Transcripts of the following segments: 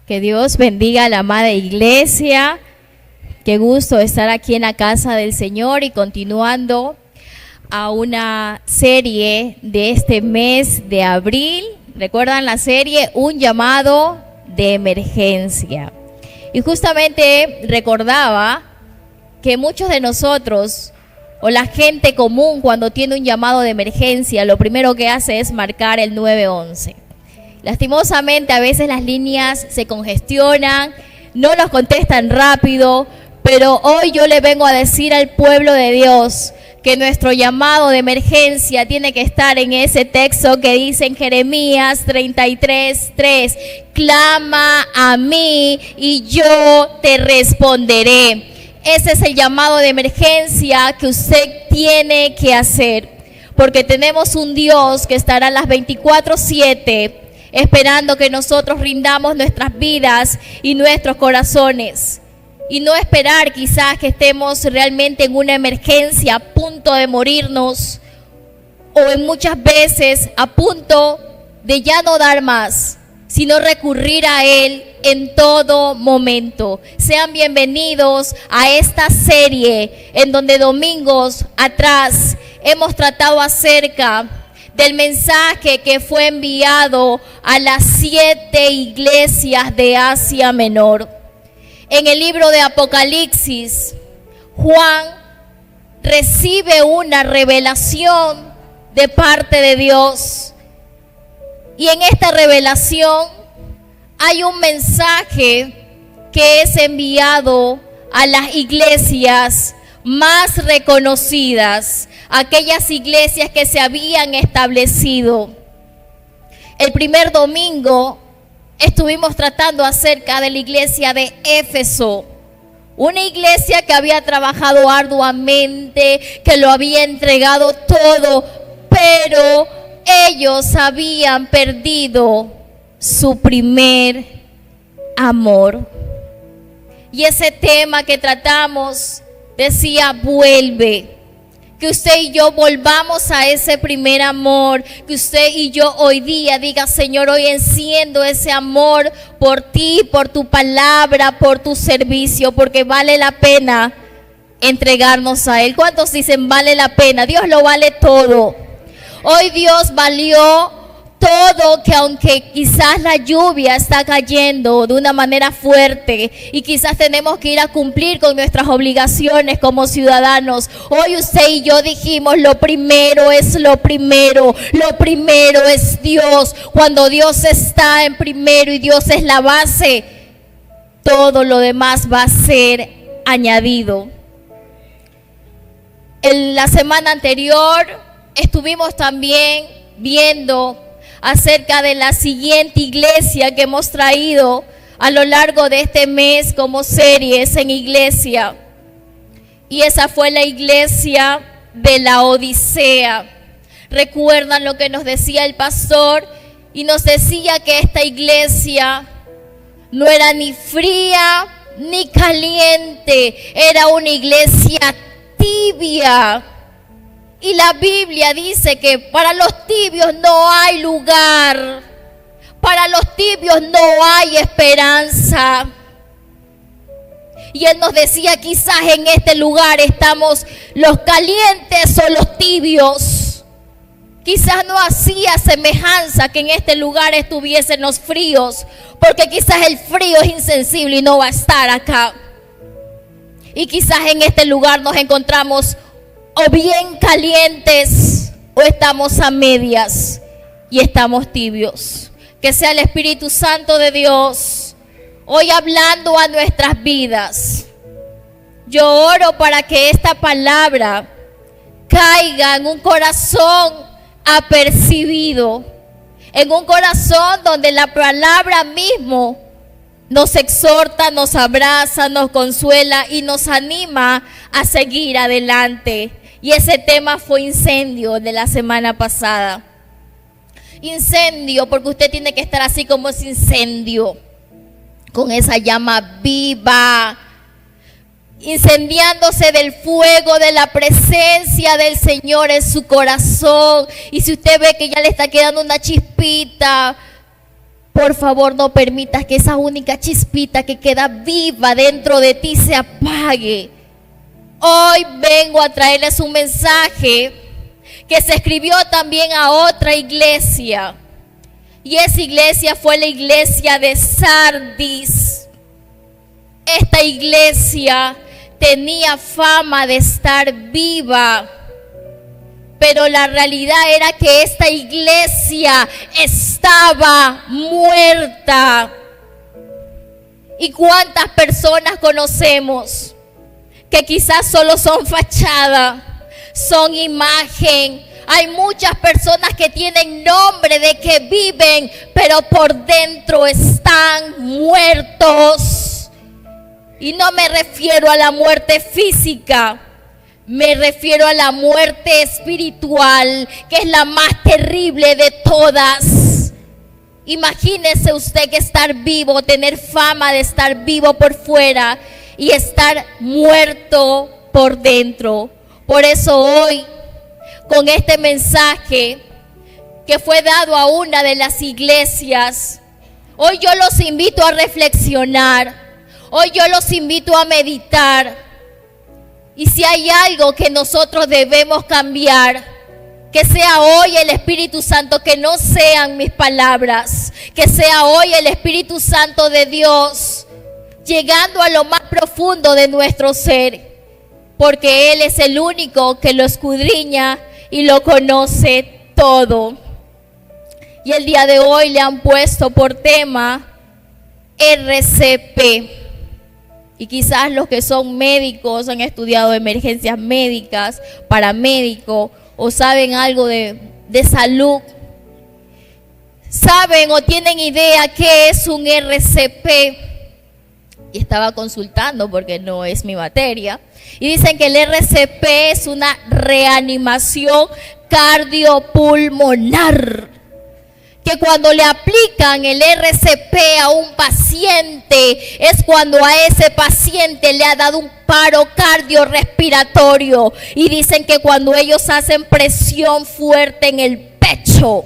Que Dios bendiga a la amada iglesia. Qué gusto estar aquí en la casa del Señor y continuando a una serie de este mes de abril. ¿Recuerdan la serie? Un llamado de emergencia. Y justamente recordaba que muchos de nosotros o la gente común cuando tiene un llamado de emergencia, lo primero que hace es marcar el 911. Lastimosamente a veces las líneas se congestionan, no nos contestan rápido, pero hoy yo le vengo a decir al pueblo de Dios que nuestro llamado de emergencia tiene que estar en ese texto que dice en Jeremías 33:3, clama a mí y yo te responderé. Ese es el llamado de emergencia que usted tiene que hacer, porque tenemos un Dios que estará las 24/7 esperando que nosotros rindamos nuestras vidas y nuestros corazones. Y no esperar quizás que estemos realmente en una emergencia a punto de morirnos o en muchas veces a punto de ya no dar más, sino recurrir a Él en todo momento. Sean bienvenidos a esta serie en donde domingos atrás hemos tratado acerca del mensaje que fue enviado a las 7 iglesias de Asia Menor. En el libro de Apocalipsis, Juan recibe una revelación de parte de Dios. Y en esta revelación hay un mensaje que es enviado a las iglesias más reconocidas, aquellas iglesias que se habían establecido. El primer domingo estuvimos tratando acerca de la iglesia de Éfeso, una iglesia que había trabajado arduamente, que lo había entregado todo, pero ellos habían perdido su primer amor. Y ese tema que tratamos decía, vuelve. Que usted y yo volvamos a ese primer amor, que usted y yo hoy día diga, Señor, hoy enciendo ese amor por ti, por tu palabra, por tu servicio, porque vale la pena entregarnos a Él. ¿Cuántos dicen vale la pena? Dios lo vale todo. Hoy Dios valió todo, que aunque quizás la lluvia está cayendo de una manera fuerte y quizás tenemos que ir a cumplir con nuestras obligaciones como ciudadanos, hoy usted y yo dijimos, lo primero es lo primero es Dios. Cuando Dios está en primero y Dios es la base, todo lo demás va a ser añadido. En la semana anterior estuvimos también viendo acerca de la siguiente iglesia que hemos traído a lo largo de este mes como series en iglesia. Y esa fue la iglesia de la Odisea. ¿Recuerdan lo que nos decía el pastor? Y nos decía que esta iglesia no era ni fría ni caliente, era una iglesia tibia. Y la Biblia dice que para los tibios no hay lugar, para los tibios no hay esperanza. Y Él nos decía, quizás en este lugar estamos los calientes o los tibios. Quizás no hacía semejanza que en este lugar estuviesen los fríos, porque quizás el frío es insensible y no va a estar acá. Y quizás en este lugar nos encontramos o bien calientes o estamos a medias y estamos tibios. Que sea el Espíritu Santo de Dios hoy hablando a nuestras vidas. Yo oro para que esta palabra caiga en un corazón apercibido, en un corazón donde la palabra mismo nos exhorta, nos abraza, nos consuela y nos anima a seguir adelante. Y ese tema fue incendio de la semana pasada. Incendio, porque usted tiene que estar así como ese incendio, con esa llama viva, incendiándose del fuego de la presencia del Señor en su corazón. Y si usted ve que ya le está quedando una chispita, Por favor, no permitas que esa única chispita que queda viva dentro de ti se apague. Hoy vengo a traerles un mensaje que se escribió también a otra iglesia. Y esa iglesia fue la iglesia de Sardis. Esta iglesia tenía fama de estar viva, pero la realidad era que esta iglesia estaba muerta. ¿Y cuántas personas conocemos que quizás solo son fachada, son imagen? Hay muchas personas que tienen nombre de que viven, pero por dentro están muertos. Y no me refiero a la muerte física, me refiero a la muerte espiritual, que es la más terrible de todas. Imagínese usted que estar vivo, tener fama de estar vivo por fuera y estar muerto por dentro. Por eso hoy, con este mensaje que fue dado a una de las iglesias, hoy yo los invito a reflexionar, hoy yo los invito a meditar. Y si hay algo que nosotros debemos cambiar, que sea hoy el Espíritu Santo, que no sean mis palabras, que sea hoy el Espíritu Santo de Dios, llegando a lo más profundo de nuestro ser, porque Él es el único que lo escudriña y lo conoce todo. Y el día de hoy le han puesto por tema RCP. Y quizás los que son médicos, han estudiado emergencias médicas, paramédico, o saben algo de salud, saben o tienen idea qué es un RCP. Y estaba consultando porque no es mi materia. Y dicen que el RCP es una reanimación cardiopulmonar. Que cuando le aplican el RCP a un paciente es cuando a ese paciente le ha dado un paro cardiorrespiratorio. Y dicen que cuando ellos hacen presión fuerte en el pecho,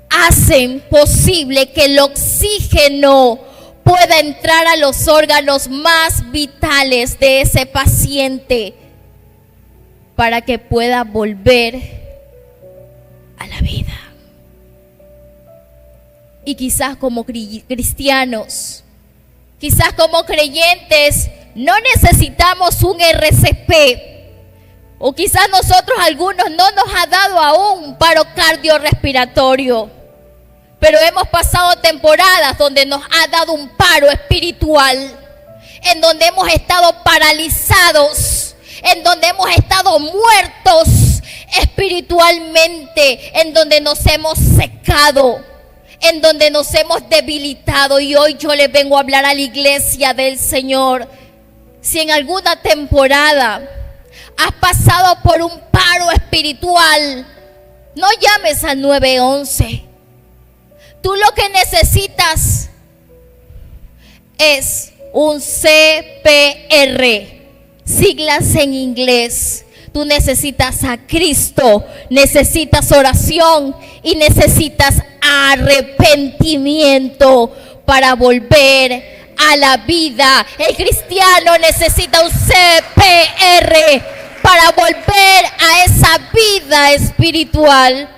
hacen posible que el oxígeno pueda entrar a los órganos más vitales de ese paciente para que pueda volver a la vida. Y quizás como cristianos, quizás como creyentes, no necesitamos un RCP. O quizás nosotros algunos no nos ha dado aún un paro cardiorrespiratorio. Pero hemos pasado temporadas donde nos ha dado un paro espiritual, en donde hemos estado paralizados, en donde hemos estado muertos espiritualmente, en donde nos hemos secado, en donde nos hemos debilitado. Y hoy yo les vengo a hablar a la iglesia del Señor. Si en alguna temporada has pasado por un paro espiritual, no llames al 911. Tú lo que necesitas es un CPR, siglas en inglés. Tú necesitas a Cristo, necesitas oración y necesitas arrepentimiento para volver a la vida. El cristiano necesita un CPR para volver a esa vida espiritual.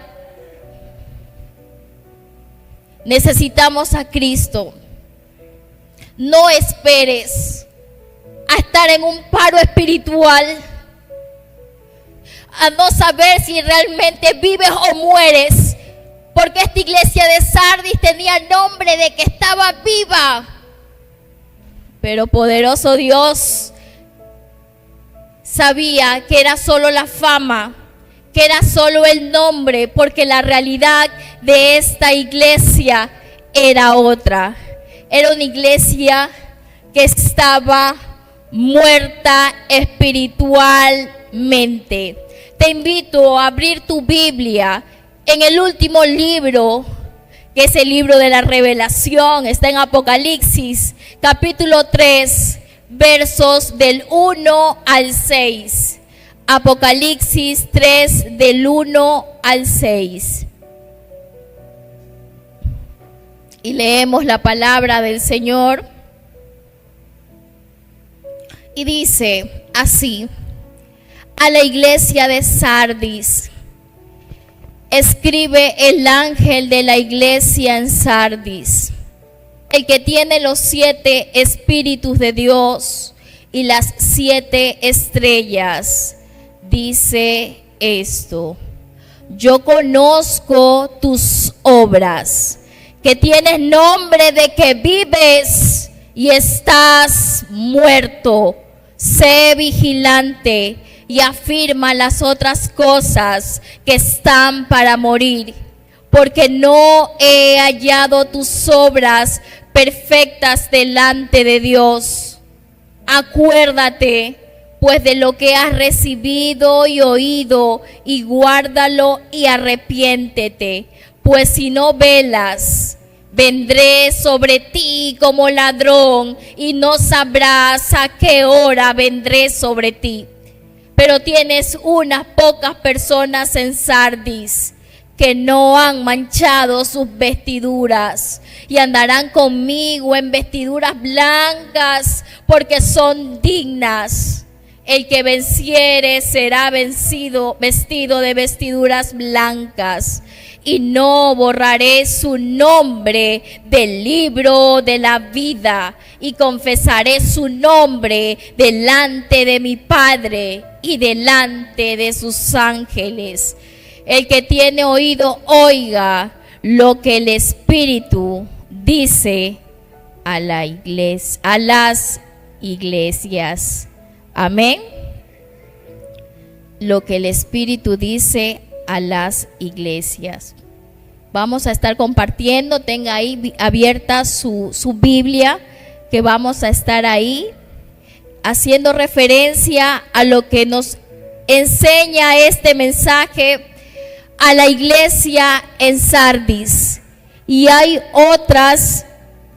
Necesitamos a Cristo. No esperes a estar en un paro espiritual, a no saber si realmente vives o mueres, porque esta iglesia de Sardis tenía nombre de que estaba viva, pero poderoso Dios sabía que era solo la fama, que era solo el nombre, porque la realidad de esta iglesia era otra. Era una iglesia que estaba muerta espiritualmente. Te invito a abrir tu Biblia en el último libro, que es el libro de la Revelación. Está en Apocalipsis, capítulo 3, versos del 1 al 6. Apocalipsis 3, del 1 al 6. y leemos la palabra del Señor. Y dice así: a la iglesia de Sardis, escribe el ángel de la iglesia en Sardis, el que tiene los 7 espíritus de Dios y las 7 estrellas, dice esto: yo conozco tus obras, que tienes nombre de que vives y estás muerto. Sé vigilante y afirma las otras cosas que están para morir, porque no he hallado tus obras perfectas delante de Dios. Acuérdate pues de lo que has recibido y oído, y guárdalo y arrepiéntete, pues si no velas, vendré sobre ti como ladrón, y no sabrás a qué hora vendré sobre ti. Pero tienes unas pocas personas en Sardis que no han manchado sus vestiduras, y andarán conmigo en vestiduras blancas, porque son dignas. El que venciere será vestido de vestiduras blancas, y no borraré su nombre del libro de la vida, y confesaré su nombre delante de mi Padre y delante de sus ángeles. El que tiene oído, oiga lo que el Espíritu dice a las iglesias. Amén. Lo que el Espíritu dice a las iglesias. Vamos a estar compartiendo, tenga ahí abierta su Biblia, que vamos a estar ahí haciendo referencia a lo que nos enseña este mensaje a la iglesia en Sardis. Y hay otras,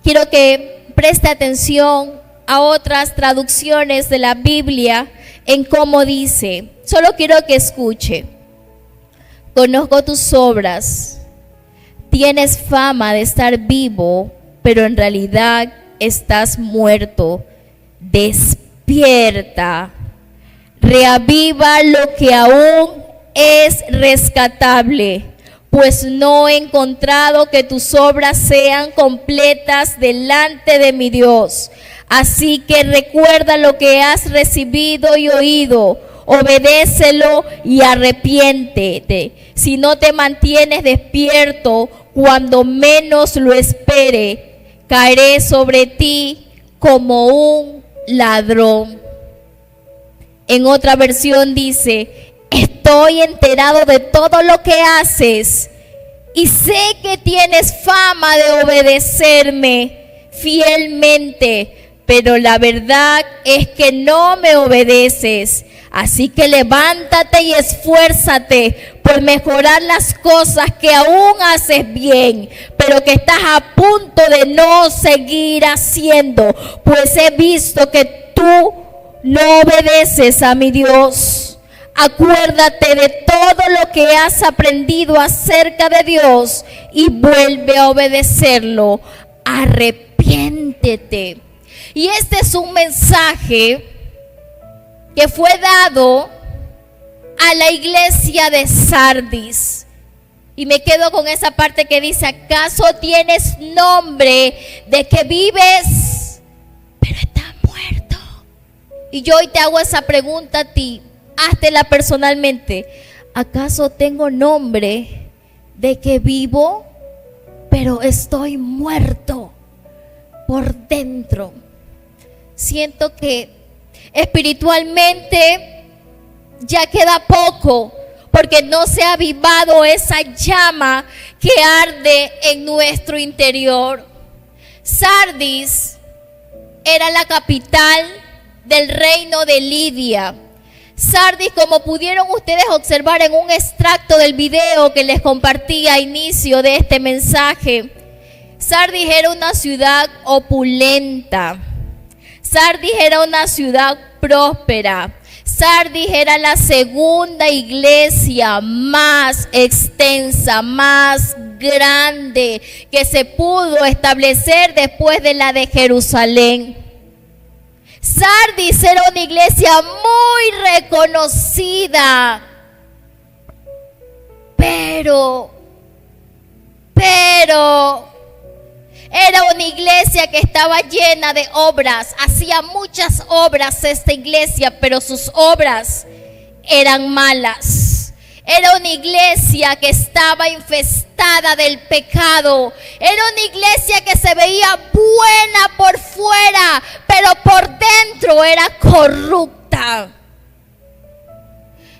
quiero que preste atención a otras traducciones de la Biblia en cómo dice. Solo quiero que escuche. Conozco tus obras, tienes fama de estar vivo, pero en realidad estás muerto. Despierta, reaviva lo que aún es rescatable, pues no he encontrado que tus obras sean completas delante de mi Dios. Así que recuerda lo que has recibido y oído, obedécelo y arrepiéntete. Si no te mantienes despierto, cuando menos lo espere, caeré sobre ti como un ladrón. En otra versión dice: estoy enterado de todo lo que haces y sé que tienes fama de obedecerme fielmente, pero la verdad es que no me obedeces. Así que levántate y esfuérzate por mejorar las cosas que aún haces bien, pero que estás a punto de no seguir haciendo, pues he visto que tú no obedeces a mi Dios. Acuérdate de todo lo que has aprendido acerca de Dios y vuelve a obedecerlo. Arrepiéntete. Y este es un mensaje que fue dado a la iglesia de Sardis. Y me quedo con esa parte que dice: ¿acaso tienes nombre de que vives, pero estás muerto? Y yo hoy te hago esa pregunta a ti, háztela personalmente. ¿Acaso tengo nombre de que vivo, pero estoy muerto por dentro? Siento que espiritualmente ya queda poco, porque no se ha avivado esa llama que arde en nuestro interior. Sardis era la capital del reino de Lidia. Sardis, como pudieron ustedes observar en un extracto del video que les compartí a inicio de este mensaje, Sardis era una ciudad opulenta. Sardis era una ciudad próspera. Sardis era la segunda iglesia más extensa, más grande que se pudo establecer después de la de Jerusalén. Sardis era una iglesia muy reconocida, pero era una iglesia que estaba llena de obras. Hacía muchas obras esta iglesia, pero sus obras eran malas. Era una iglesia que estaba infestada del pecado. Era una iglesia que se veía buena por fuera, pero por dentro era corrupta.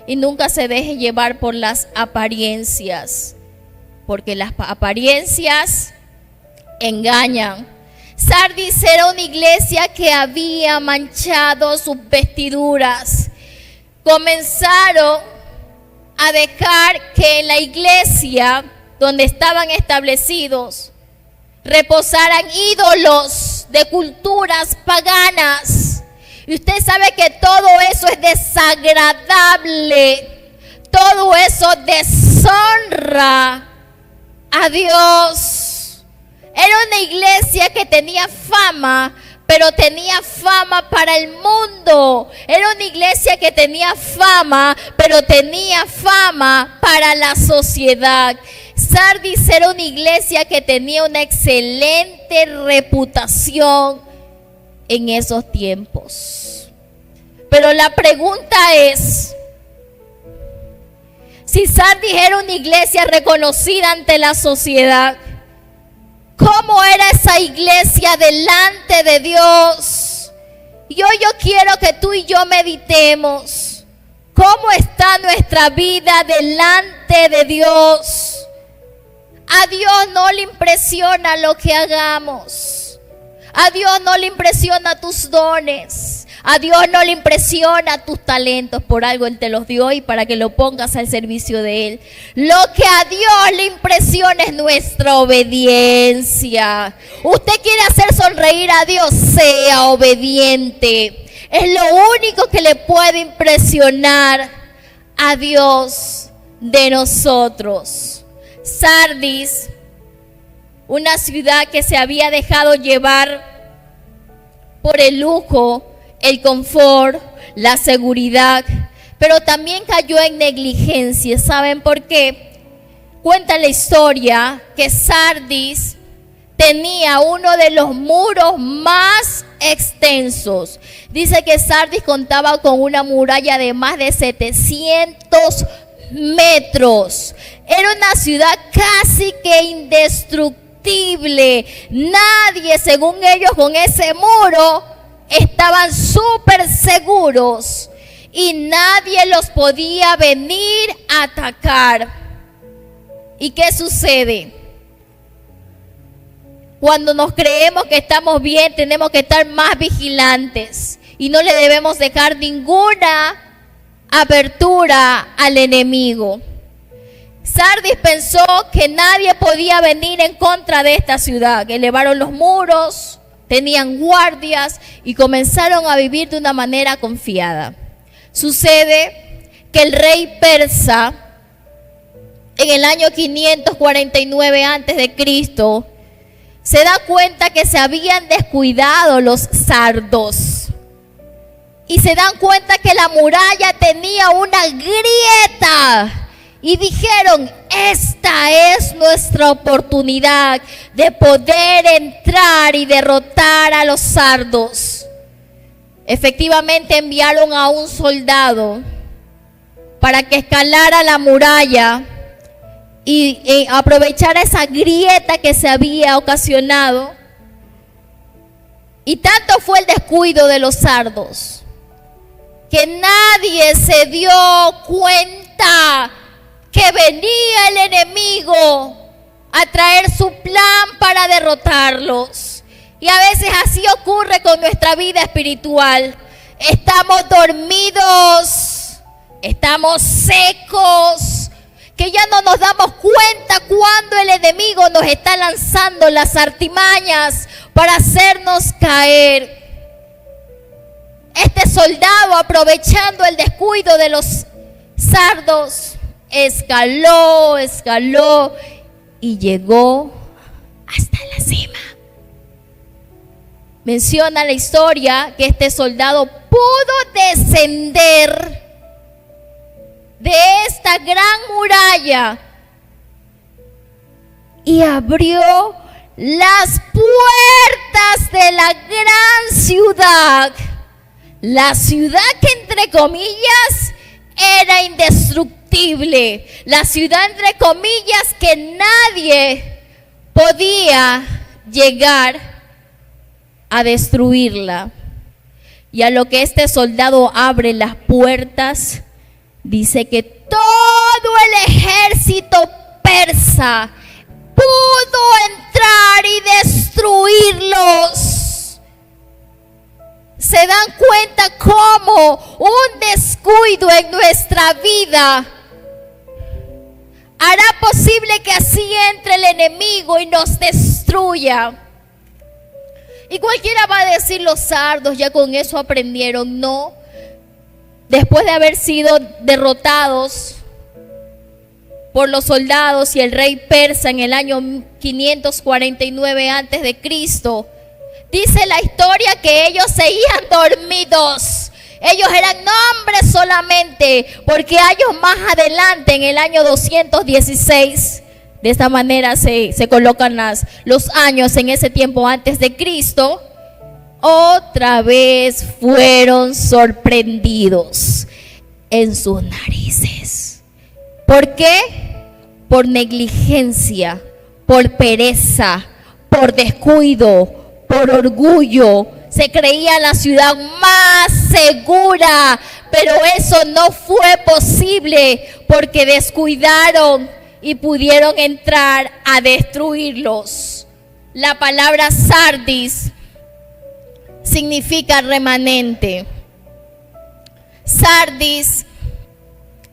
Y nunca se deje llevar por las apariencias, porque las apariencias engañan. Sardis era una iglesia que había manchado sus vestiduras. Comenzaron a dejar que en la iglesia donde estaban establecidos reposaran ídolos de culturas paganas. Y usted sabe que todo eso es desagradable, todo eso deshonra a Dios. Era una iglesia que tenía fama, pero tenía fama para el mundo. Era una iglesia que tenía fama, pero tenía fama para la sociedad. Sardis era una iglesia que tenía una excelente reputación en esos tiempos. Pero la pregunta es, si Sardis era una iglesia reconocida ante la sociedad, ¿cómo era esa iglesia delante de Dios? Y hoy yo quiero que tú y yo meditemos cómo está nuestra vida delante de Dios. A Dios no le impresiona lo que hagamos. A Dios no le impresiona tus dones. A Dios no le impresiona tus talentos. Por algo Él te los dio y para que lo pongas al servicio de Él. Lo que a Dios le impresiona es nuestra obediencia. Usted quiere hacer sonreír a Dios, sea obediente. Es lo único que le puede impresionar a Dios de nosotros. Sardis, una ciudad que se había dejado llevar por el lujo, el confort, la seguridad, pero también cayó en negligencia. ¿Saben por qué? Cuenta la historia que Sardis tenía uno de los muros más extensos. Dice que Sardis contaba con una muralla de más de 700 metros. Era una ciudad casi que indestructible. Nadie, según ellos, con ese muro estaban súper seguros y nadie los podía venir a atacar. ¿Y qué sucede? Cuando nos creemos que estamos bien, tenemos que estar más vigilantes y no le debemos dejar ninguna apertura al enemigo. Sardis pensó que nadie podía venir en contra de esta ciudad. Elevaron los muros, tenían guardias y comenzaron a vivir de una manera confiada. Sucede que el rey persa, en el año 549 a.C., se da cuenta que se habían descuidado los sardos. Y se dan cuenta que la muralla tenía una grieta. Y dijeron, esta es nuestra oportunidad de poder entrar y derrotar a los sardos. Efectivamente enviaron a un soldado para que escalara la muralla y aprovechara esa grieta que se había ocasionado. Y tanto fue el descuido de los sardos que nadie se dio cuenta que venía el enemigo a traer su plan para derrotarlos. Y a veces así ocurre con nuestra vida espiritual. Estamos dormidos, estamos secos, que ya no nos damos cuenta cuando el enemigo nos está lanzando las artimañas para hacernos caer. Este soldado, aprovechando el descuido de los sardos, escaló y llegó hasta la cima. Menciona la historia que este soldado pudo descender de esta gran muralla y abrió las puertas de la gran ciudad. La ciudad que entre comillas era indestructible. La ciudad entre comillas que nadie podía llegar a destruirla. Y a lo que este soldado abre las puertas, dice que todo el ejército persa pudo entrar y destruirlos. ¿Se dan cuenta cómo un descuido en nuestra vida hará posible que así entre el enemigo y nos destruya? Y cualquiera va a decir, los sardos ya con eso aprendieron. No, después de haber sido derrotados por los soldados y el rey persa en el año 549 antes de Cristo, dice la historia que ellos seguían dormidos. Ellos eran nombres solamente, porque años más adelante, en el año 216, de esta manera se colocan los años en ese tiempo antes de Cristo, otra vez fueron sorprendidos en sus narices. ¿Por qué? Por negligencia, por pereza, por descuido, por orgullo. Se creía la ciudad más segura, pero eso no fue posible porque descuidaron y pudieron entrar a destruirlos. La palabra Sardis significa remanente. Sardis,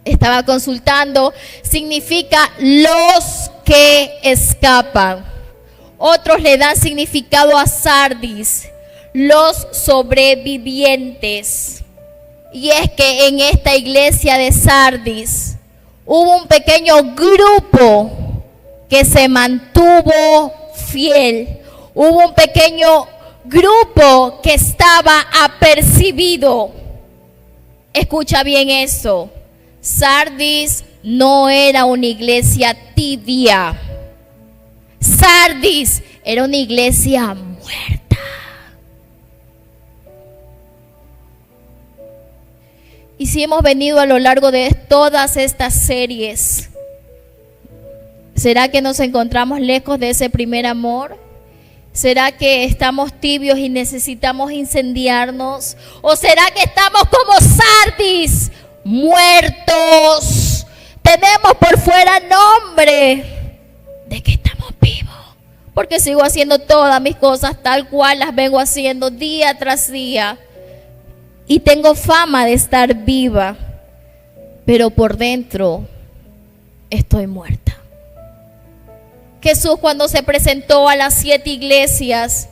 estaba consultando, significa los que escapan. Otros le dan significado a Sardis, los sobrevivientes. Y es que en esta iglesia de Sardis hubo un pequeño grupo que se mantuvo fiel. Hubo un pequeño grupo que estaba apercibido. Escucha bien eso. Sardis no era una iglesia tibia. Sardis era una iglesia muerta. Y si hemos venido a lo largo de todas estas series, ¿será que nos encontramos lejos de ese primer amor? ¿Será que estamos tibios y necesitamos incendiarnos? ¿O será que estamos como Sardis, muertos? Tenemos por fuera nombre de que estamos vivos, porque sigo haciendo todas mis cosas tal cual las vengo haciendo día tras día. Y tengo fama de estar viva, pero por dentro estoy muerta. Jesús, cuando se presentó a las 7 iglesias,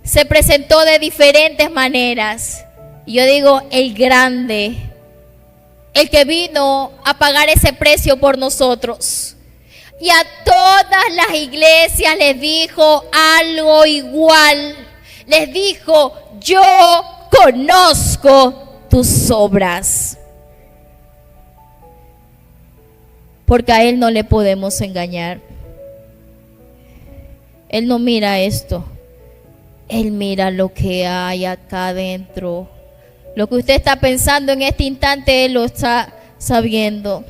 se presentó de diferentes maneras. Y yo digo, el grande, el que vino a pagar ese precio por nosotros. Y a todas las iglesias les dijo algo igual. Les dijo, yo conozco tus obras. Porque a Él no le podemos engañar. Él no mira esto. Él mira lo que hay acá adentro. Lo que usted está pensando en este instante, Él lo está sabiendo.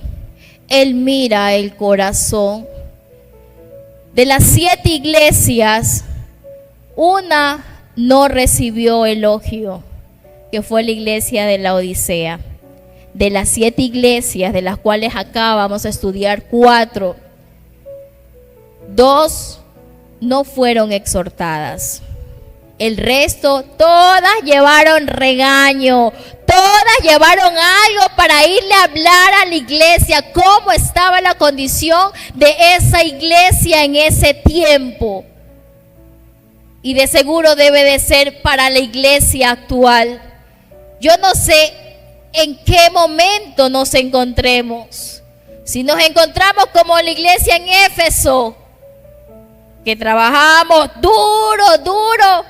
Él mira el corazón. De las 7 iglesias, una no recibió elogio, que fue la iglesia de la Odisea. De las 7 iglesias, de las cuales acá vamos a estudiar 4, 2 no fueron exhortadas. El resto, todas llevaron regaño, todas llevaron algo para irle a hablar a la iglesia cómo estaba la condición de esa iglesia en ese tiempo. Y de seguro debe de ser para la iglesia actual. Yo no sé en qué momento nos encontremos. Si nos encontramos como la iglesia en Éfeso, que trabajamos duro,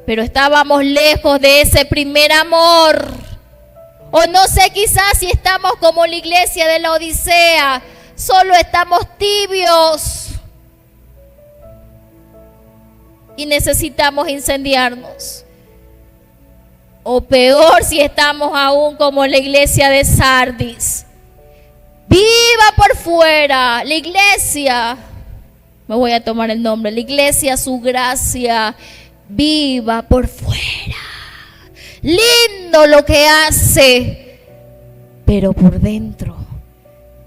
pero estábamos lejos de ese primer amor. O no sé, quizás si estamos como la iglesia de la Odisea, solo estamos tibios y necesitamos incendiarnos. O peor, si estamos aún como la iglesia de Sardis, viva por fuera, la iglesia, me voy a tomar el nombre, la iglesia, su gracia, viva por fuera. Lindo lo que hace, pero por dentro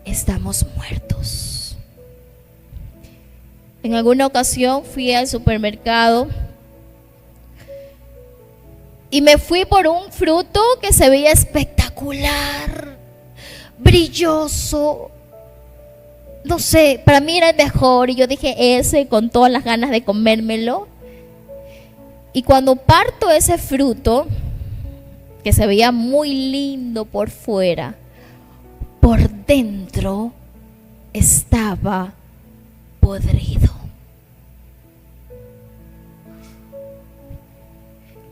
estamos muertos. En alguna ocasión fui al supermercado y me fui por un fruto que se veía espectacular, brilloso. No sé, para mí era el mejor y yo dije ese con todas las ganas de comérmelo. Y cuando parto ese fruto, que se veía muy lindo por fuera, por dentro estaba podrido.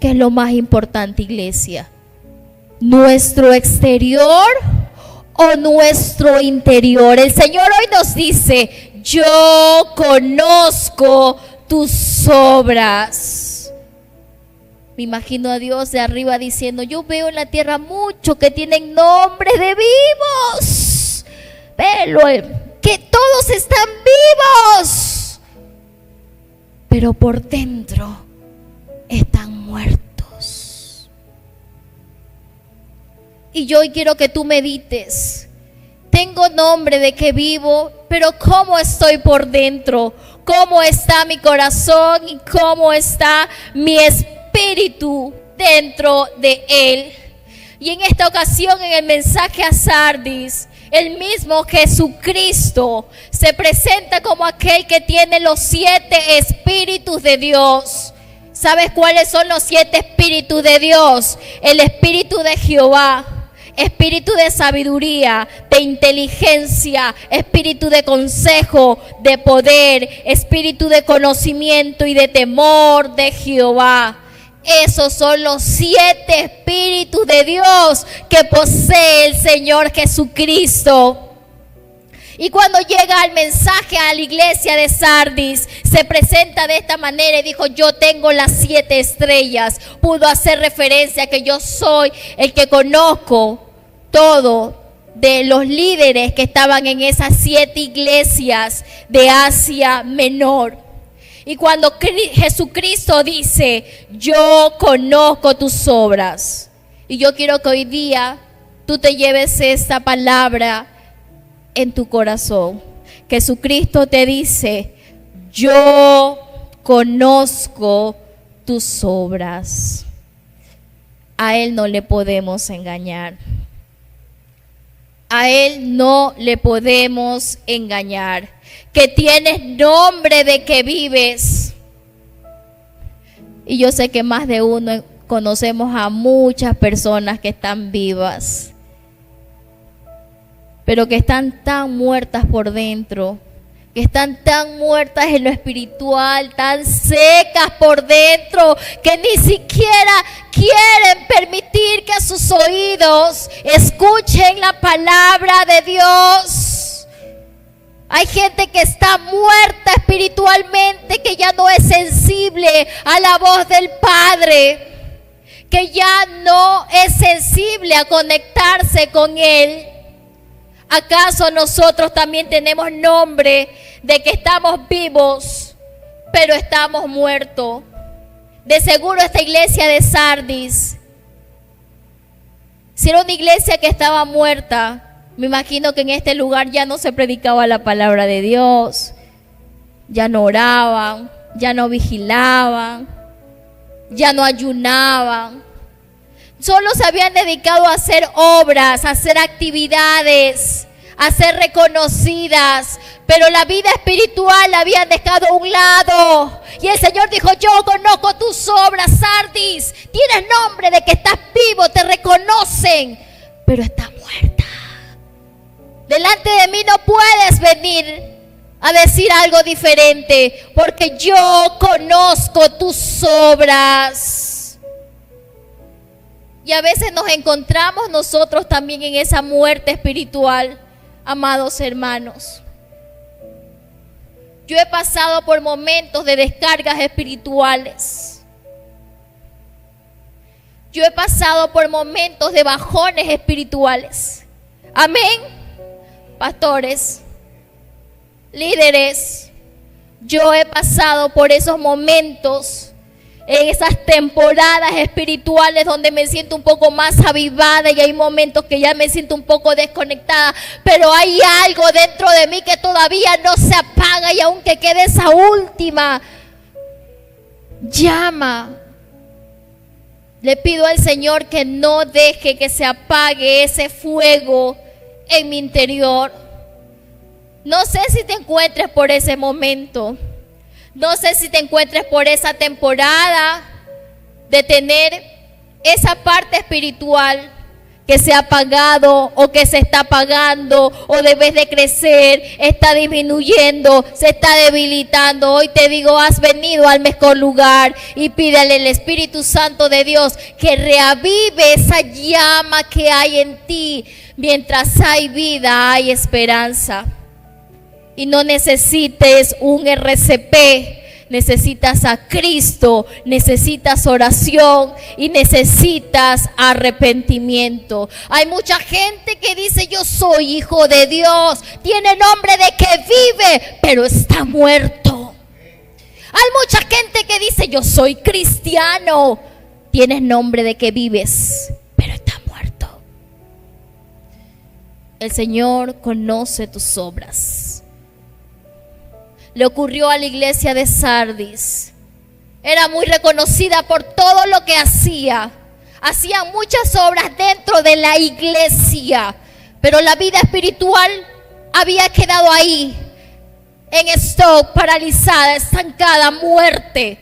¿Qué es lo más importante, iglesia? ¿Nuestro exterior o nuestro interior? El Señor hoy nos dice: yo conozco tus obras. Me imagino a Dios de arriba diciendo: yo veo en la tierra muchos que tienen nombres de vivos, pero que todos están vivos, pero por dentro están muertos. Y yo hoy quiero que tú medites: tengo nombre de que vivo, pero ¿cómo estoy por dentro? ¿Cómo está mi corazón y cómo está mi espíritu dentro de él? Y en esta ocasión, en el mensaje a Sardis, el mismo Jesucristo se presenta como aquel que tiene los 7 espíritus de Dios. ¿Sabes cuáles son los 7 espíritus de Dios? El espíritu de Jehová, espíritu de sabiduría, de inteligencia, espíritu de consejo, de poder, espíritu de conocimiento y de temor de Jehová. Esos son los 7 espíritus de Dios que posee el Señor Jesucristo. Y cuando llega el mensaje a la iglesia de Sardis, se presenta de esta manera y dijo: yo tengo las 7 estrellas. Pudo hacer referencia a que yo soy el que conozco todo de los líderes que estaban en esas 7 iglesias de Asia Menor. Y cuando Jesucristo dice: yo conozco tus obras, y yo quiero que hoy día tú te lleves esta palabra en tu corazón. Jesucristo te dice: yo conozco tus obras. A Él no le podemos engañar. A Él no le podemos engañar. Que tienes nombre de que vives. Y yo sé que más de uno conocemos a muchas personas que están vivas, pero que están tan muertas por dentro, que están tan muertas en lo espiritual, tan secas por dentro, que ni siquiera quieren permitir que sus oídos escuchen la palabra de Dios. Hay gente que está muerta espiritualmente, que ya no es sensible a la voz del Padre, que ya no es sensible a conectarse con Él. ¿Acaso nosotros también tenemos nombre de que estamos vivos, pero estamos muertos? De seguro esta iglesia de Sardis, si era una iglesia que estaba muerta, me imagino que en este lugar ya no se predicaba la palabra de Dios, ya no oraban, ya no vigilaban, ya no ayunaban. Solo se habían dedicado a hacer obras, a hacer actividades, a ser reconocidas, pero la vida espiritual la habían dejado a un lado. Y el Señor dijo: yo conozco tus obras, Sardis, tienes nombre de que estás vivo, te reconocen, pero estás muerta. Delante de mí no puedes venir a decir algo diferente, porque yo conozco tus obras. Y a veces nos encontramos nosotros también en esa muerte espiritual, amados hermanos. Yo he pasado por momentos de descargas espirituales. Yo he pasado por momentos de bajones espirituales. Amén. Pastores, líderes, yo he pasado por esos momentos, en esas temporadas espirituales donde me siento un poco más avivada y hay momentos que ya me siento un poco desconectada, pero hay algo dentro de mí que todavía no se apaga, y aunque quede esa última llama, le pido al Señor que no deje que se apague ese fuego en mi interior. No sé si te encuentres por ese momento. No sé si te encuentres por esa temporada de tener esa parte espiritual que se ha apagado o que se está apagando, o debes de crecer, está disminuyendo, se está debilitando. Hoy te digo, has venido al mejor lugar y pídele al Espíritu Santo de Dios que reavive esa llama que hay en ti. Mientras hay vida, hay esperanza. Y no necesites un RCP, necesitas a Cristo, necesitas oración y necesitas arrepentimiento. Hay mucha gente que dice: yo soy hijo de Dios, tiene nombre de que vive, pero está muerto. Hay mucha gente que dice: yo soy cristiano, tienes nombre de que vives, pero está muerto. El Señor conoce tus obras. Le ocurrió a la iglesia de Sardis. Era muy reconocida por todo lo que hacía. Hacían muchas obras dentro de la iglesia, pero la vida espiritual había quedado ahí, en stock, paralizada, estancada, muerte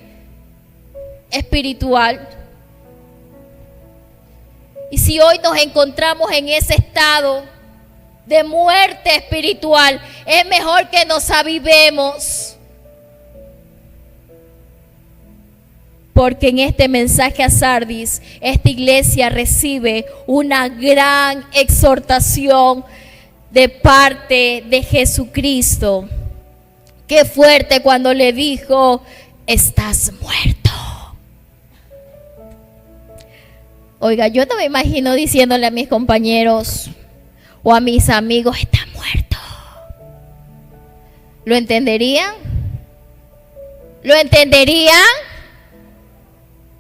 espiritual. Y si hoy nos encontramos en ese estado de muerte espiritual, es mejor que nos avivemos, porque en este mensaje a Sardis, esta iglesia recibe una gran exhortación de parte de Jesucristo. Qué fuerte cuando le dijo: estás muerto. Oiga, yo no me imagino diciéndole a mis compañeros o a mis amigos: está muerto. ¿Lo entenderían? ¿Lo entenderían?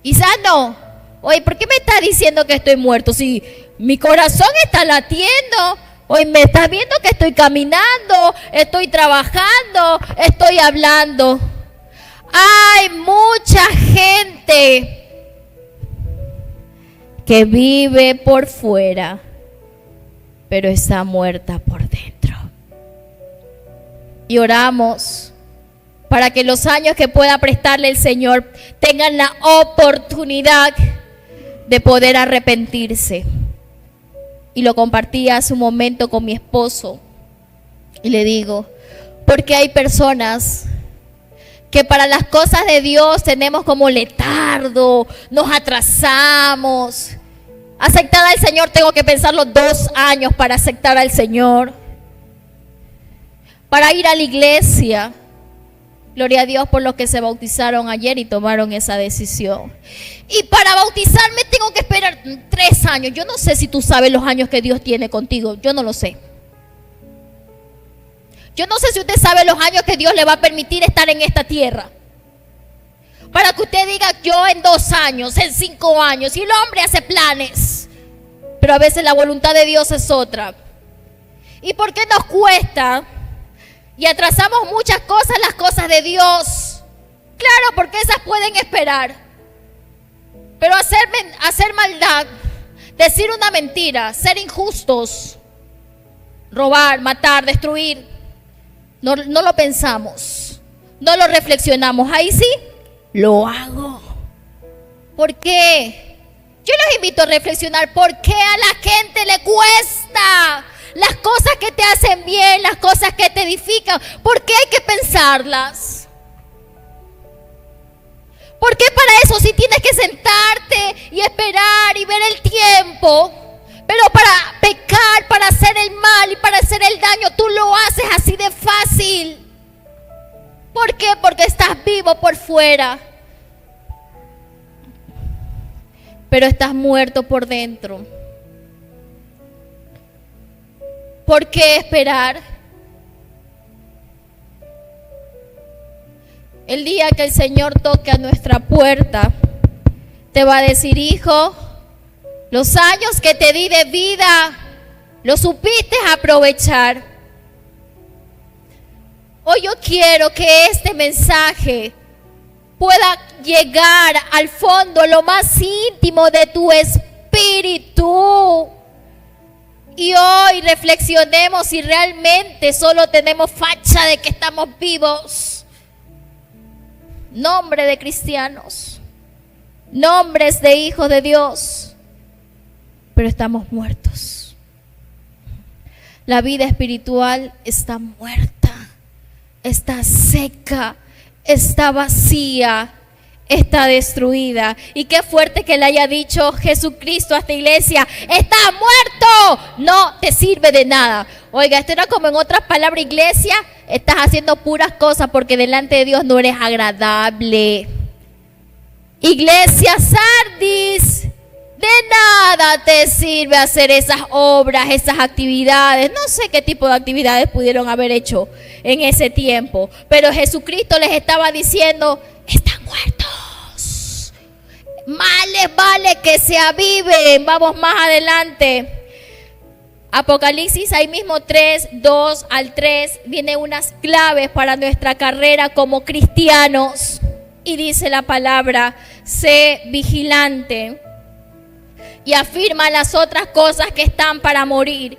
Quizás no. Oye, ¿por qué me estás diciendo que estoy muerto? Si mi corazón está latiendo. Hoy me estás viendo que estoy caminando, estoy trabajando, estoy hablando. Hay mucha gente que vive por fuera, pero está muerta por dentro. Y oramos para que los años que pueda prestarle el Señor tengan la oportunidad de poder arrepentirse. Y lo compartí hace un momento con mi esposo y le digo: porque hay personas que para las cosas de Dios tenemos como letardo, nos atrasamos. Aceptar al Señor, tengo que pensarlo 2 años para aceptar al Señor. Para ir a la iglesia, gloria a Dios por los que se bautizaron ayer y tomaron esa decisión. Y para bautizarme tengo que esperar 3 años. Yo no sé si tú sabes los años que Dios tiene contigo, yo no lo sé. Yo no sé si usted sabe los años que Dios le va a permitir estar en esta tierra. Para que usted diga: yo en 2 años, en 5 años. Y el hombre hace planes, pero a veces la voluntad de Dios es otra. ¿Y por qué nos cuesta? Y atrasamos muchas cosas, las cosas de Dios. Claro, porque esas pueden esperar. Pero hacer maldad, decir una mentira, ser injustos, robar, matar, destruir, no lo pensamos, no lo reflexionamos. Ahí sí, lo hago. ¿Por qué? Yo los invito a reflexionar. ¿Por qué a la gente le cuesta? las cosas que te hacen bien, las cosas que te edifican, ¿por qué hay que pensarlas? ¿Por qué para eso sí tienes que sentarte y esperar y ver el tiempo? Pero para pecar, para hacer el mal y para hacer el daño, tú lo haces así de fácil. ¿Por qué? Porque estás vivo por fuera, pero estás muerto por dentro. ¿Por qué esperar? El día que el Señor toque a nuestra puerta, te va a decir: hijo, los años que te di de vida, los supiste aprovechar. Hoy yo quiero que este mensaje pueda llegar al fondo, lo más íntimo de tu espíritu. Y hoy reflexionemos si realmente solo tenemos facha de que estamos vivos. Nombre de cristianos, nombres de hijos de Dios, pero estamos muertos. La vida espiritual está muerta, está seca, está vacía, está destruida. Y qué fuerte que le haya dicho Jesucristo a esta iglesia: está muerto, no te sirve de nada. Oiga, esto era como en otras palabras: iglesia, estás haciendo puras cosas porque delante de Dios no eres agradable. Iglesia Sardis, de nada te sirve hacer esas obras, esas actividades. No sé qué tipo de actividades pudieron haber hecho en ese tiempo, pero Jesucristo les estaba diciendo: están muertos. Más les vale que se aviven. Vamos más adelante. Apocalipsis, ahí mismo 3, 2 al 3, vienen unas claves para nuestra carrera como cristianos. Y dice la palabra: sé vigilante y afirma las otras cosas que están para morir,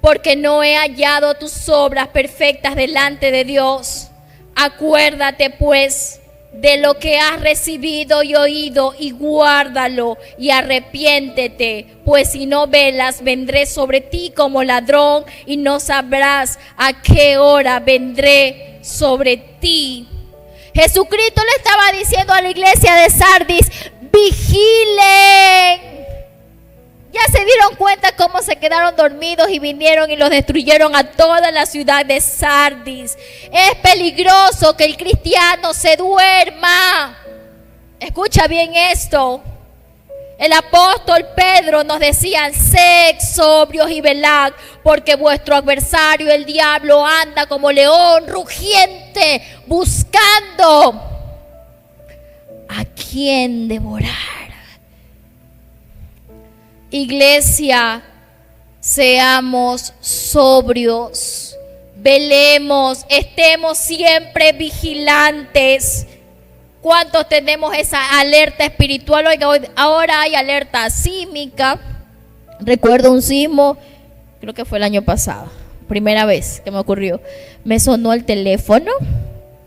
porque no he hallado tus obras perfectas delante de Dios. Acuérdate pues de lo que has recibido y oído, y guárdalo, y arrepiéntete, pues si no velas, vendré sobre ti como ladrón, y no sabrás a qué hora vendré sobre ti. Jesucristo le estaba diciendo a la iglesia de Sardis: vigilen. Ya se dieron cuenta cómo se quedaron dormidos y vinieron y los destruyeron a toda la ciudad de Sardis. Es peligroso que el cristiano se duerma. Escucha bien esto. El apóstol Pedro nos decía: sed sobrios y velad, porque vuestro adversario el diablo anda como león rugiente, buscando a quien devorar. Iglesia, seamos sobrios, velemos, estemos siempre vigilantes. ¿Cuántos tenemos esa alerta espiritual? Oiga, ahora hay alerta sísmica. Recuerdo un sismo, creo que fue el año pasado, primera vez que me ocurrió. Me sonó el teléfono,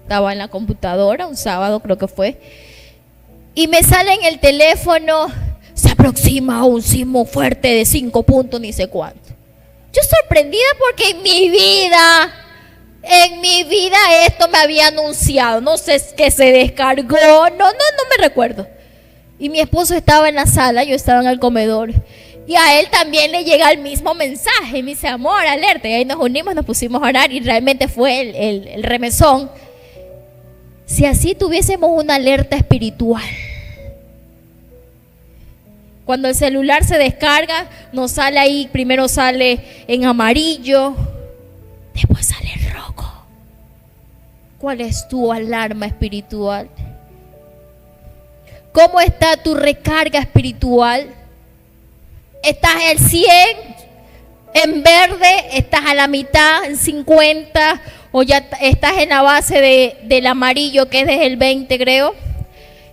estaba en la computadora, un sábado creo que fue, y me sale en el teléfono: se aproxima un sismo fuerte de 5 puntos, ni sé cuánto. Yo sorprendida porque en mi vida esto me había anunciado. No sé qué se descargó, no me recuerdo. Y mi esposo estaba en la sala, yo estaba en el comedor. Y a él también le llega el mismo mensaje. Y me dice: amor, alerta. Y ahí nos unimos, nos pusimos a orar y realmente fue el remesón. Si así tuviésemos una alerta espiritual, cuando el celular se descarga, nos sale ahí, primero sale en amarillo, después sale en rojo. ¿Cuál es tu alarma espiritual? ¿Cómo está tu recarga espiritual? ¿Estás al 100? ¿En verde? ¿Estás a la mitad? ¿En 50? ¿O ya estás en la base del amarillo, que es desde el 20, creo?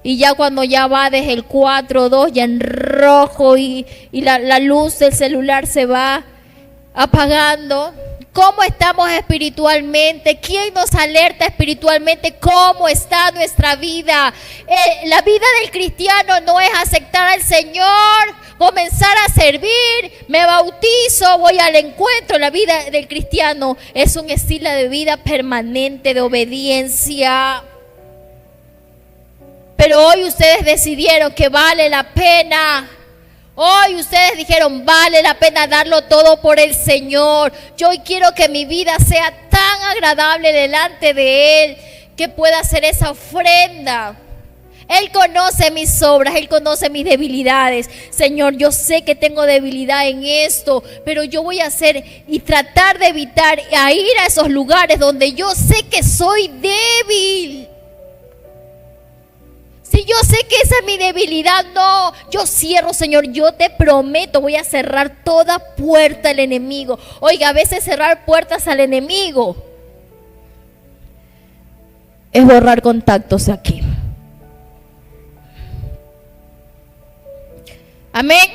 Y ya cuando ya va desde el 4, 2, ya en rojo y la luz del celular se va apagando. ¿Cómo estamos espiritualmente? ¿Quién nos alerta espiritualmente? ¿Cómo está nuestra vida? La vida del cristiano no es aceptar al Señor comenzar a servir, me bautizo, voy al encuentro. La vida del cristiano es un estilo de vida permanente de obediencia. Pero hoy ustedes decidieron que vale la pena. Hoy ustedes dijeron, vale la pena darlo todo por el Señor. Yo hoy quiero que mi vida sea tan agradable delante de Él, que pueda hacer esa ofrenda. Él conoce mis obras, Él conoce mis debilidades. Señor, yo sé que tengo debilidad en esto, pero yo voy a hacer y tratar de evitar a ir a esos lugares donde yo sé que soy débil. Si yo sé que esa es mi debilidad, no, yo cierro, Señor, yo te prometo, voy a cerrar toda puerta al enemigo. Oiga, a veces cerrar puertas al enemigo es borrar contactos aquí. Amén.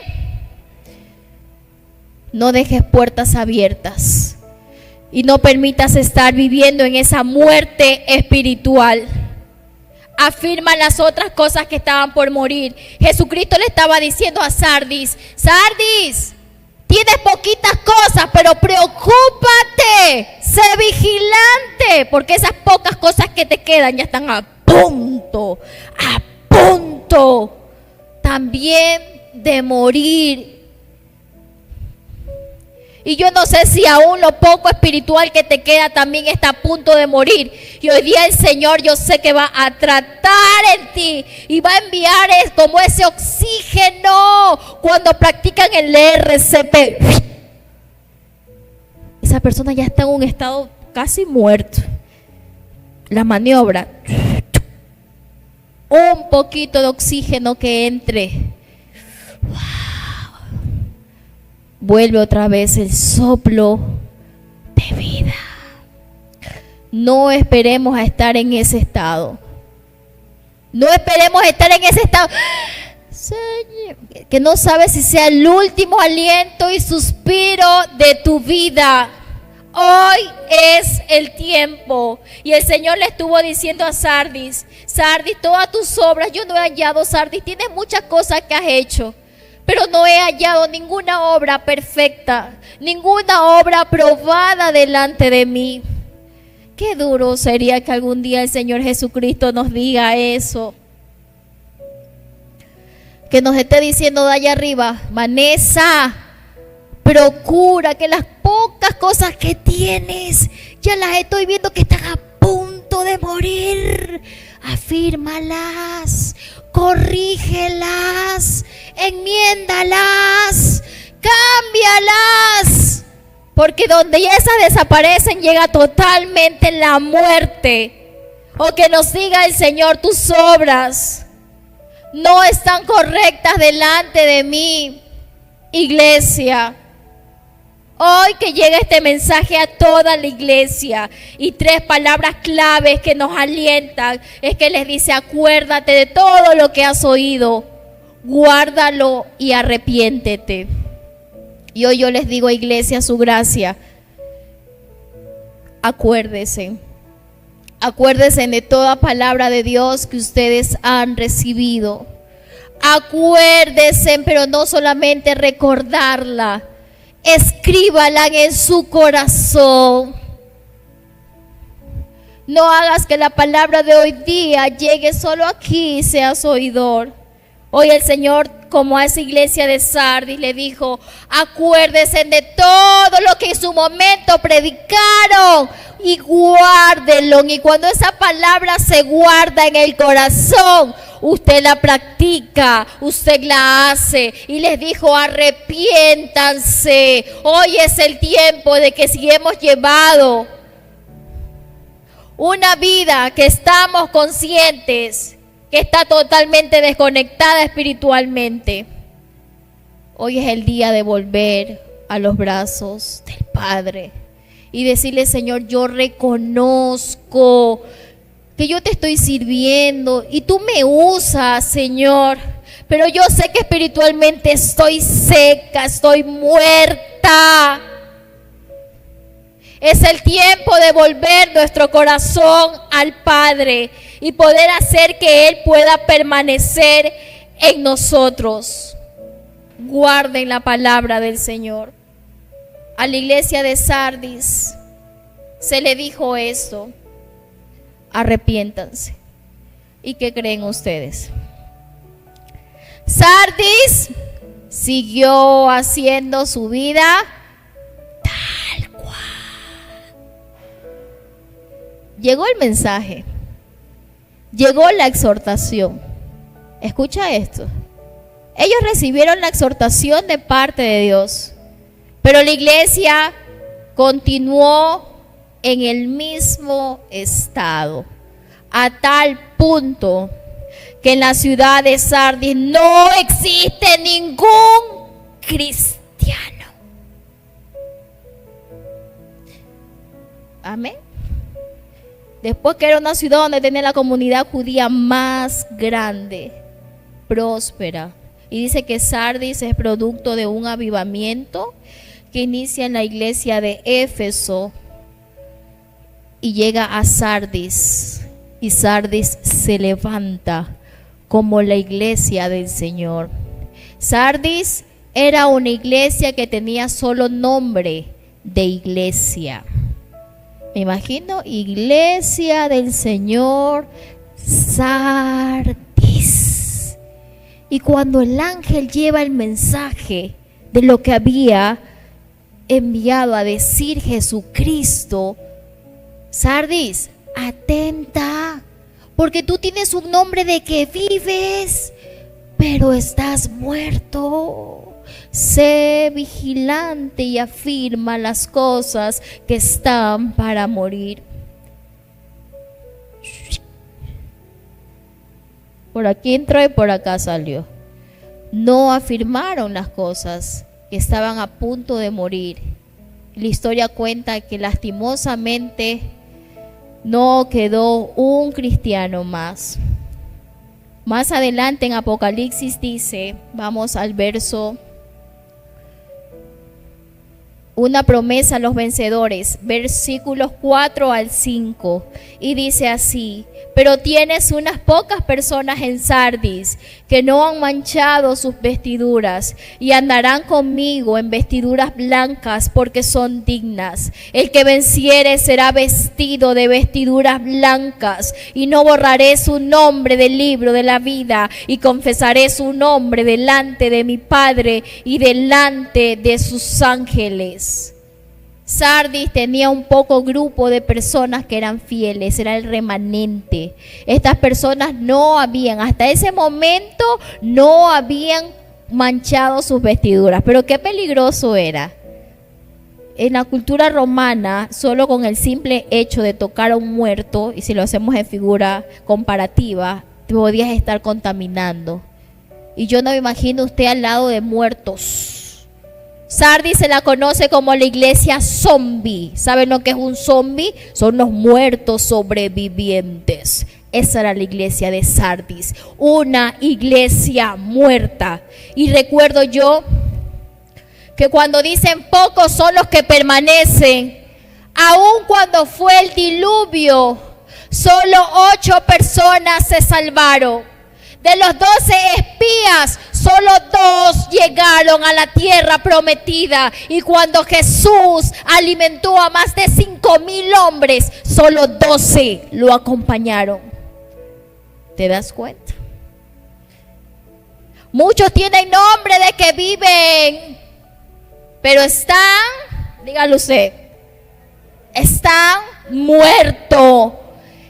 No dejes puertas abiertas y no permitas estar viviendo en esa muerte espiritual. Afirma las otras cosas que estaban por morir. Jesucristo le estaba diciendo a Sardis, Sardis, tienes poquitas cosas, pero preocúpate, sé vigilante, porque esas pocas cosas que te quedan ya están a punto también de morir. Y yo no sé si aún lo poco espiritual que te queda también está a punto de morir. Y hoy día el Señor, yo sé que va a tratar en ti y va a enviar como ese oxígeno cuando practican el RCP. Esa persona ya está en un estado casi muerto. La maniobra. Un poquito de oxígeno que entre. Vuelve otra vez el soplo de vida. No esperemos a estar en ese estado. No esperemos a estar en ese estado, Señor, que no sabes si sea el último aliento y suspiro de tu vida. Hoy es el tiempo. Y el Señor le estuvo diciendo a Sardis, Sardis, todas tus obras yo no he hallado. Sardis, tienes muchas cosas que has hecho, pero no he hallado ninguna obra perfecta, ninguna obra aprobada delante de mí. Qué duro sería que algún día el Señor Jesucristo nos diga eso. Que nos esté diciendo de allá arriba, Vanessa, procura que las pocas cosas que tienes, ya las estoy viendo que están a punto de morir. Afírmalas, corrígelas, enmiéndalas, cámbialas, porque donde ya esas desaparecen llega totalmente la muerte. O que nos diga el Señor, tus obras no están correctas delante de mí. Iglesia, hoy que llega este mensaje a toda la iglesia, y 3 palabras claves que nos alientan es que les dice: acuérdate de todo lo que has oído, guárdalo y arrepiéntete. Y hoy yo les digo, iglesia, su gracia, acuérdense de toda palabra de Dios que ustedes han recibido. Acuérdense, pero no solamente recordarla, escríbala en su corazón. No hagas que la palabra de hoy día llegue solo aquí y seas oidor. Hoy el Señor, como a esa iglesia de Sardis, le dijo: acuérdense de todo lo que en su momento predicaron y guárdenlo. Y cuando esa palabra se guarda en el corazón, usted la practica, usted la hace. Y les dijo: arrepiéntanse. Hoy es el tiempo de que si hemos llevado una vida que estamos conscientes que está totalmente desconectada espiritualmente, hoy es el día de volver a los brazos del Padre y decirle: Señor, yo reconozco que yo te estoy sirviendo y tú me usas, Señor, pero yo sé que espiritualmente estoy seca, estoy muerta. Es el tiempo de volver nuestro corazón al Padre y poder hacer que Él pueda permanecer en nosotros. guarden la palabra del Señor. A la iglesia de Sardis se le dijo esto: arrepiéntanse. ¿Y qué creen ustedes? Sardis siguió haciendo su vida tal cual. Llegó el mensaje, llegó la exhortación. Escucha esto. Ellos recibieron la exhortación de parte de Dios, pero la iglesia continuó en el mismo estado, a tal punto que en la ciudad de Sardis no existe ningún cristiano. Amén. Después que era una ciudad donde tenía la comunidad judía más grande, próspera. Y dice que Sardis es producto de un avivamiento que inicia en la iglesia de Éfeso y llega a Sardis. Y Sardis se levanta como la iglesia del Señor. Sardis era una iglesia que tenía solo nombre de iglesia. Me imagino, iglesia del Señor Sardis. Y cuando el ángel lleva el mensaje de lo que había enviado a decir Jesucristo, Sardis, atenta, porque tú tienes un nombre de que vives, pero estás muerto. Sé vigilante y afirma las cosas que están para morir. Por aquí entró y por acá salió. No afirmaron las cosas que estaban a punto de morir. La historia cuenta que lastimosamente no quedó un cristiano más. Más adelante en Apocalipsis dice, vamos al verso, una promesa a los vencedores, versículos 4 al 5, y dice así: pero tienes unas pocas personas en Sardis que no han manchado sus vestiduras y andarán conmigo en vestiduras blancas porque son dignas. El que venciere será vestido de vestiduras blancas, y no borraré su nombre del libro de la vida, y confesaré su nombre delante de mi Padre y delante de sus ángeles. Sardis tenía un poco grupo de personas que eran fieles, era el remanente. Estas personas no habían, hasta ese momento, no habían manchado sus vestiduras. Pero qué peligroso era. En la cultura romana, solo con el simple hecho de tocar a un muerto, y si lo hacemos en figura comparativa, te podías estar contaminando. Y yo no me imagino usted al lado de muertos. Sardis se la conoce como la iglesia zombie. ¿Saben lo que es un zombie? Son los muertos sobrevivientes. Esa era la iglesia de Sardis, una iglesia muerta. Y recuerdo yo que cuando dicen pocos son los que permanecen, aun cuando fue el diluvio, solo 8 personas se salvaron. De los 12 espías, solo 2 llegaron a la tierra prometida. Y cuando Jesús alimentó a más de 5,000 hombres, solo 12 lo acompañaron. ¿Te das cuenta? Muchos tienen nombre de que viven, pero están, dígalo usted, están muertos.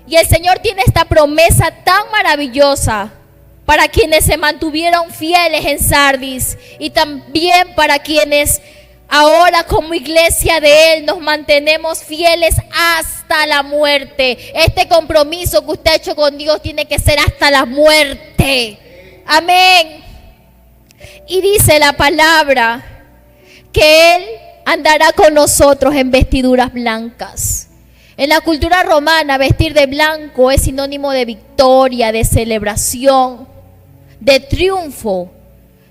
Y el Señor tiene esta promesa tan maravillosa para quienes se mantuvieron fieles en Sardis, y también para quienes ahora como iglesia de Él nos mantenemos fieles hasta la muerte. Este compromiso que usted ha hecho con Dios tiene que ser hasta la muerte. Amén. Y dice la palabra que Él andará con nosotros en vestiduras blancas. En la cultura romana, vestir de blanco es sinónimo de victoria, de celebración, de triunfo.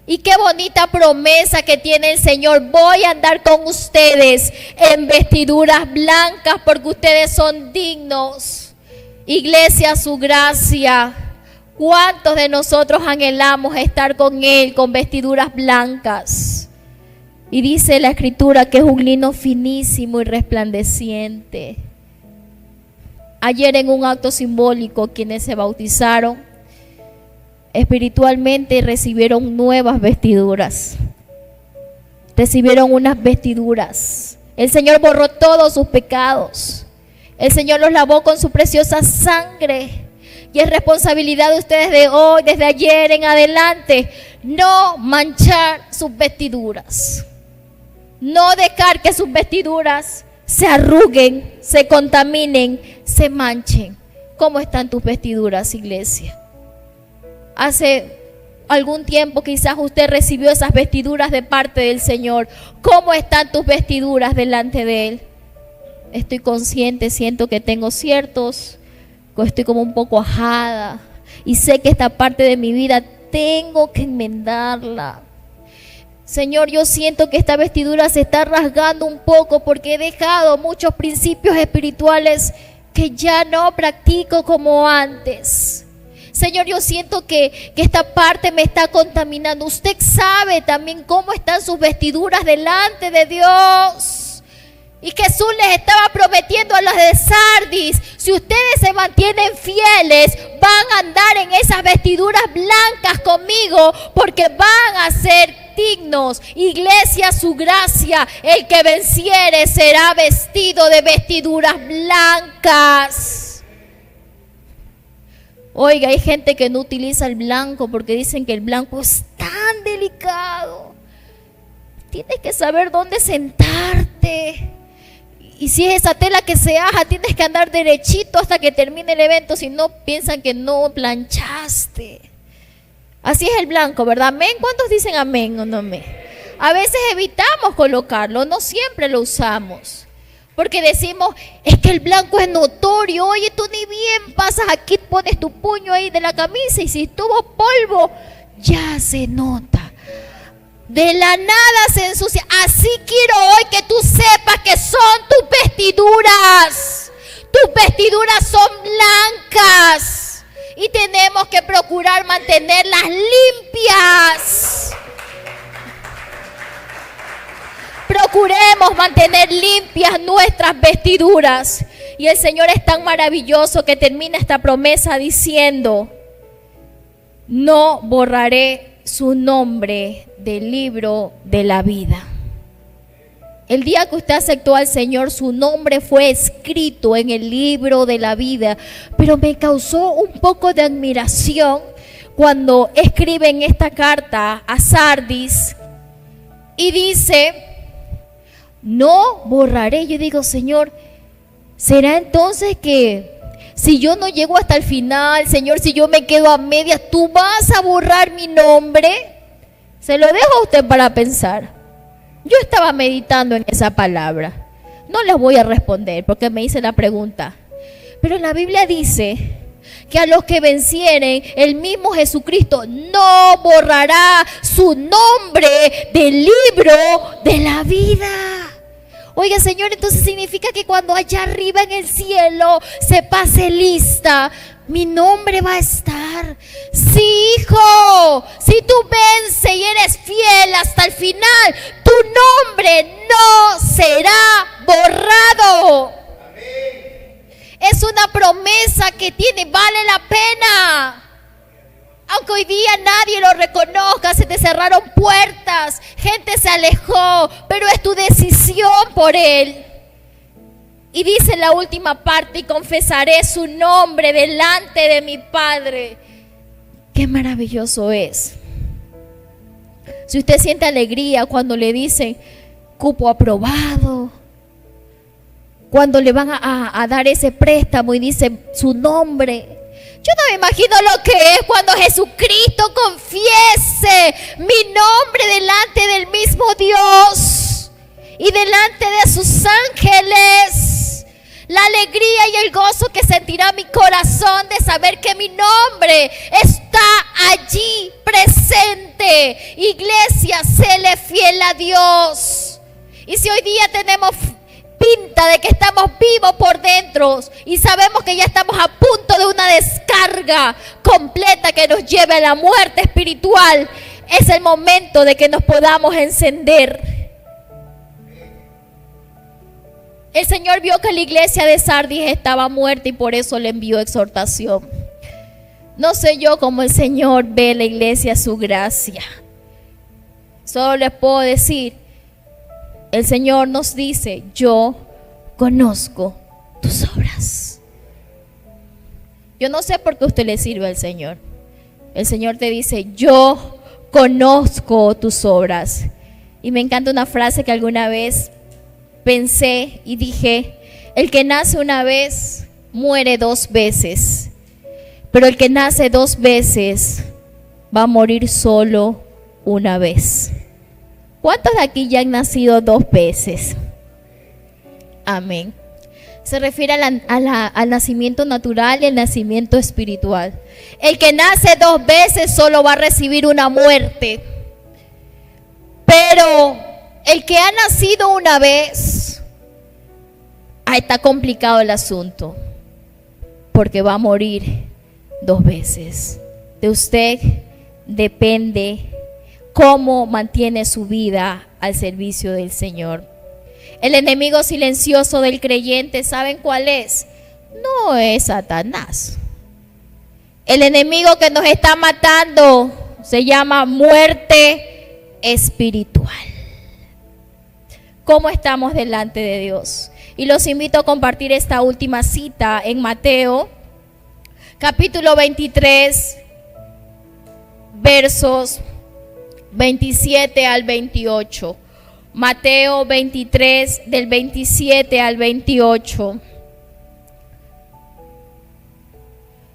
Y qué bonita promesa que tiene el Señor: voy a andar con ustedes en vestiduras blancas porque ustedes son dignos. Iglesia, su gracia ¿Cuántos de nosotros anhelamos estar con Él con vestiduras blancas? Y dice la Escritura que es un lino finísimo y resplandeciente. Ayer en un acto simbólico, quienes se bautizaron espiritualmente recibieron nuevas vestiduras. Recibieron unas vestiduras. El Señor borró todos sus pecados. El Señor los lavó con su preciosa sangre. Y es responsabilidad de ustedes de hoy, desde ayer en adelante, no manchar sus vestiduras. No dejar que sus vestiduras se arruguen, se contaminen, se manchen. ¿Cómo están tus vestiduras, iglesia? Hace algún tiempo quizás usted recibió esas vestiduras de parte del Señor. ¿Cómo están tus vestiduras delante de Él? Estoy consciente, siento que tengo estoy como un poco ajada y sé que esta parte de mi vida tengo que enmendarla. Señor, yo siento que esta vestidura se está rasgando un poco porque he dejado muchos principios espirituales que ya no practico como antes. Señor, yo siento que esta parte me está contaminando. Usted sabe también cómo están sus vestiduras delante de Dios. Y Jesús les estaba prometiendo a los de Sardis: si ustedes se mantienen fieles, van a andar en esas vestiduras blancas conmigo, porque van a ser dignos. Iglesia, su gracia, el que venciere será vestido de vestiduras blancas. Oiga, hay gente que no utiliza el blanco porque dicen que el blanco es tan delicado. Tienes que saber dónde sentarte. Y si es esa tela que se aja, tienes que andar derechito hasta que termine el evento, si no piensan que no planchaste. Así es el blanco, ¿verdad? Amén. ¿Cuántos dicen amén o no amén? A veces evitamos colocarlo, no siempre lo usamos. Porque decimos, es que el blanco es notorio. Oye, tú ni bien pasas aquí, pones tu puño ahí de la camisa y si estuvo polvo, ya se nota. De la nada se ensucia. Así quiero hoy que tú sepas que son tus vestiduras. Tus vestiduras son blancas. Y tenemos que procurar mantenerlas limpias. Procuremos mantener limpias nuestras vestiduras. Y el Señor es tan maravilloso que termina esta promesa diciendo: no borraré su nombre del libro de la vida. El día que usted aceptó al Señor, su nombre fue escrito en el libro de la vida. Pero me causó un poco de admiración cuando escriben esta carta a Sardis y dice: no borraré. Yo digo, Señor, ¿será entonces que si yo no llego hasta el final, Señor, si yo me quedo a medias, tú vas a borrar mi nombre? Se lo dejo a usted para pensar. Yo estaba meditando en esa palabra. No les voy a responder porque me hice la pregunta. Pero la Biblia dice que a los que vencieren, el mismo Jesucristo no borrará su nombre del libro de la vida. Oiga, Señor, entonces significa que cuando allá arriba en el cielo se pase lista, mi nombre va a estar. Sí, hijo, si tú vences y eres fiel hasta el final, tu nombre no será borrado. Amén. Es una promesa que vale la pena. Aunque hoy día nadie lo reconozca, se te cerraron puertas, gente se alejó, pero es tu decisión por Él. Y dice la última parte: y confesaré su nombre delante de mi Padre. Qué maravilloso es. Si usted siente alegría cuando le dicen cupo aprobado, cuando le van a dar ese préstamo y dice su nombre. Yo no me imagino lo que es cuando Jesucristo confiese mi nombre delante del mismo Dios y delante de sus ángeles. La alegría y el gozo que sentirá mi corazón de saber que mi nombre está allí presente. Iglesia, séle fiel a Dios. Y si hoy día tenemos pinta de que estamos vivos por dentro y sabemos que ya estamos a punto de una descarga completa que nos lleve a la muerte espiritual, es el momento de que nos podamos encender. El Señor vio que la iglesia de Sardis estaba muerta y por eso le envió exhortación. No sé yo cómo el Señor ve la iglesia su gracia. Solo les puedo decir, el Señor nos dice, yo conozco tus obras. Yo no sé por qué usted le sirve al Señor. El Señor te dice, yo conozco tus obras. Y me encanta una frase que alguna vez pensé y dije, el que nace una vez muere dos veces, pero el que nace dos veces va a morir solo una vez. ¿Cuántos de aquí ya han nacido dos veces? Amén. Se refiere al nacimiento natural y al nacimiento espiritual. El que nace dos veces solo va a recibir una muerte. Pero el que ha nacido una vez, está complicado el asunto, porque va a morir dos veces. De usted depende cómo mantiene su vida al servicio del Señor. El enemigo silencioso del creyente, ¿saben cuál es? No es Satanás. El enemigo que nos está matando se llama muerte espiritual. ¿Cómo estamos delante de Dios? Y los invito a compartir esta última cita en Mateo, capítulo 23, versos 27 al 28. Mateo 23, del 27 al 28.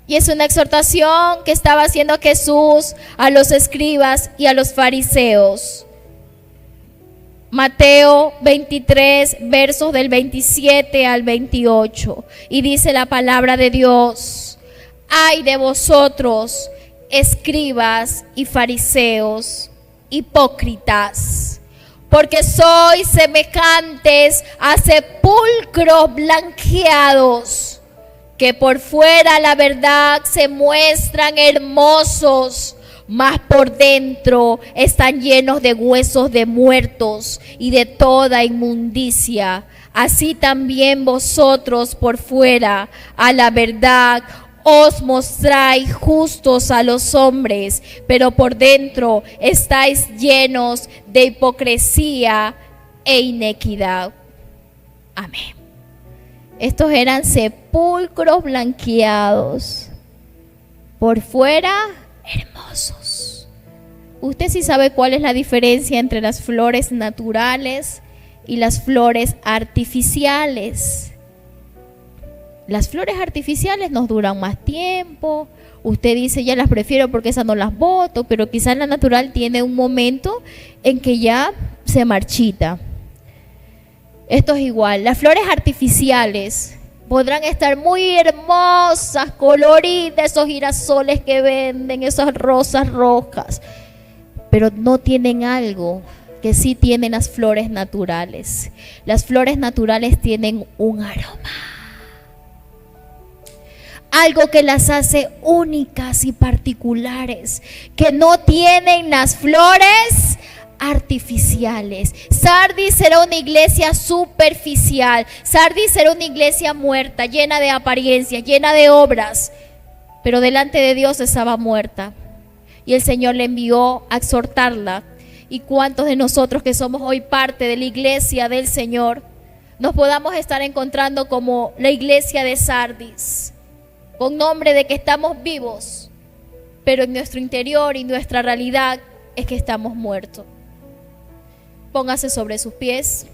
Y es una exhortación que estaba haciendo Jesús a los escribas y a los fariseos. Mateo 23, versos del 27 al 28. Y dice la palabra de Dios: ay de vosotros, escribas y fariseos, hipócritas, porque sois semejantes a sepulcros blanqueados, que por fuera la verdad se muestran hermosos, mas por dentro están llenos de huesos de muertos y de toda inmundicia. Así también vosotros por fuera a la verdad os mostráis justos a los hombres, pero por dentro estáis llenos de hipocresía e inequidad. Amén. Estos eran sepulcros blanqueados, por fuera hermosos. Usted sí sabe cuál es la diferencia entre las flores naturales y las flores artificiales. Las flores artificiales nos duran más tiempo. Usted dice, ya las prefiero porque esas no las boto, pero quizás la natural tiene un momento en que ya se marchita. Esto es igual. Las flores artificiales podrán estar muy hermosas, coloridas, esos girasoles que venden, esas rosas rojas, pero no tienen algo que sí tienen las flores naturales. Las flores naturales tienen un aroma, algo que las hace únicas y particulares, que no tienen las flores artificiales. Sardis era una iglesia superficial. Sardis era una iglesia muerta, llena de apariencias, llena de obras, pero delante de Dios estaba muerta. Y el Señor le envió a exhortarla. ¿Y cuántos de nosotros que somos hoy parte de la iglesia del Señor nos podamos estar encontrando como la iglesia de Sardis, con nombre de que estamos vivos, pero en nuestro interior y nuestra realidad es que estamos muertos? Póngase sobre sus pies.